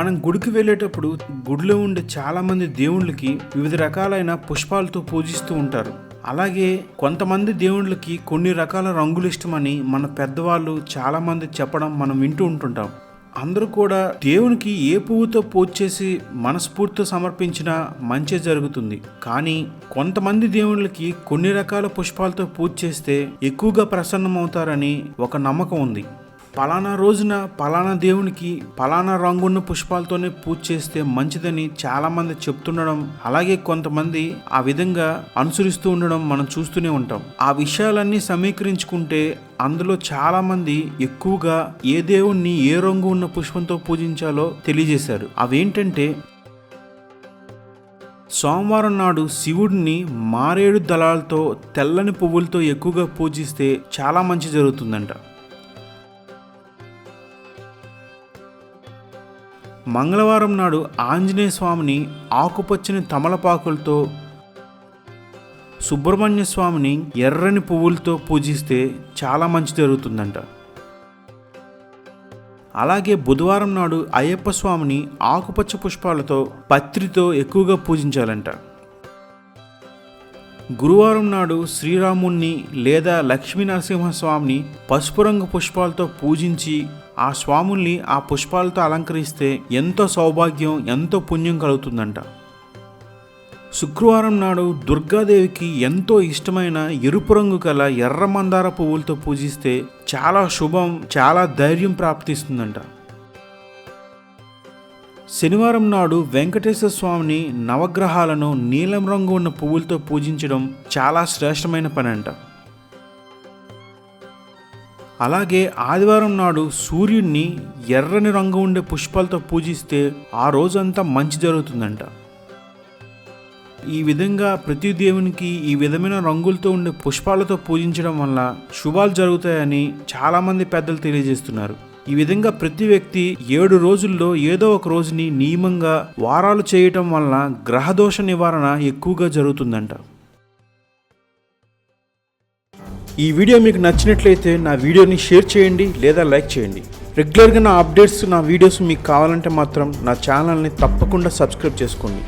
మనం గుడికి వెళ్ళేటప్పుడు గుడిలో ఉండే చాలా మంది దేవుళ్ళకి వివిధ రకాలైన పుష్పాలతో పూజిస్తూ ఉంటారు. అలాగే కొంతమంది దేవుళ్ళకి కొన్ని రకాల రంగులు ఇష్టమని మన పెద్దవాళ్ళు చాలా మంది చెప్పడం మనం వింటూ ఉంటుంటాం. అందరూ కూడా దేవునికి ఏ పువ్వుతో పూజ చేసి మనస్ఫూర్తితో సమర్పించినా మంచి జరుగుతుంది. కానీ కొంతమంది దేవుళ్ళకి కొన్ని రకాల పుష్పాలతో పూజ చేస్తే ఎక్కువగా ప్రసన్నమవుతారని ఒక నమ్మకం ఉంది. పలానా రోజున పలానా దేవునికి పలానా రంగున్న పుష్పాలతోనే పూజ చేస్తే మంచిదని చాలామంది చెప్తుండడం, అలాగే కొంతమంది ఆ విధంగా అనుసరిస్తూ ఉండడం మనం చూస్తూనే ఉంటాం. ఆ విషయాలన్నీ సమీకరించుకుంటే అందులో చాలామంది ఎక్కువగా ఏ దేవుణ్ణి ఏ రంగు ఉన్న పుష్పంతో పూజించాలో తెలియజేశారు. అవేంటంటే, సోమవారం నాడు శివుడిని మారేడు దళాలతో తెల్లని పువ్వులతో ఎక్కువగా పూజిస్తే చాలా మంచి జరుగుతుందంట. మంగళవారం నాడు ఆంజనేయ స్వామిని ఆకుపచ్చని తమలపాకులతో, సుబ్రహ్మణ్య స్వామిని ఎర్రని పువ్వులతో పూజిస్తే చాలా మంచి జరుగుతుందంట. అలాగే బుధవారం నాడు అయ్యప్ప స్వామిని ఆకుపచ్చ పుష్పాలతో పత్రితో ఎక్కువగా పూజించాలంట. గురువారం నాడు శ్రీరాముణ్ణి లేదా లక్ష్మీ నరసింహస్వామిని పసుపు రంగు పుష్పాలతో పూజించి ఆ స్వాముల్ని ఆ పుష్పాలతో అలంకరిస్తే ఎంతో సౌభాగ్యం, ఎంతో పుణ్యం కలుగుతుందంట. శుక్రవారం నాడు దుర్గాదేవికి ఎంతో ఇష్టమైన ఎరుపు రంగు గల ఎర్ర మందార పువ్వులతో పూజిస్తే చాలా శుభం, చాలా ధైర్యం ప్రాప్తిస్తుందంట. శనివారం నాడు వెంకటేశ్వర స్వామిని నవగ్రహాలను నీలం రంగు ఉన్న పువ్వులతో పూజించడం చాలా శ్రేష్టమైన పని అంట. అలాగే ఆదివారం నాడు సూర్యుడిని ఎర్రని రంగు ఉండే పుష్పాలతో పూజిస్తే ఆ రోజంతా మంచి జరుగుతుందంట. ఈ విధంగా ప్రతి దేవునికి ఈ విధమైన రంగులతో ఉండే పుష్పాలతో పూజించడం వల్ల శుభాలు జరుగుతాయని చాలామంది పెద్దలు తెలియజేస్తున్నారు. ఈ విధంగా ప్రతి వ్యక్తి 7 రోజుల్లో ఏదో ఒక రోజుని నియమంగా వారాలు చేయటం వలన గ్రహదోష నివారణ ఎక్కువగా జరుగుతుందంట. ఈ వీడియో మీకు నచ్చినట్లయితే నా వీడియోని షేర్ చేయండి లేదా లైక్ చేయండి. రెగ్యులర్గా నా అప్డేట్స్, నా వీడియోస్ మీకు కావాలంటే మాత్రం నా ఛానల్ని తప్పకుండా సబ్స్క్రైబ్ చేసుకోండి.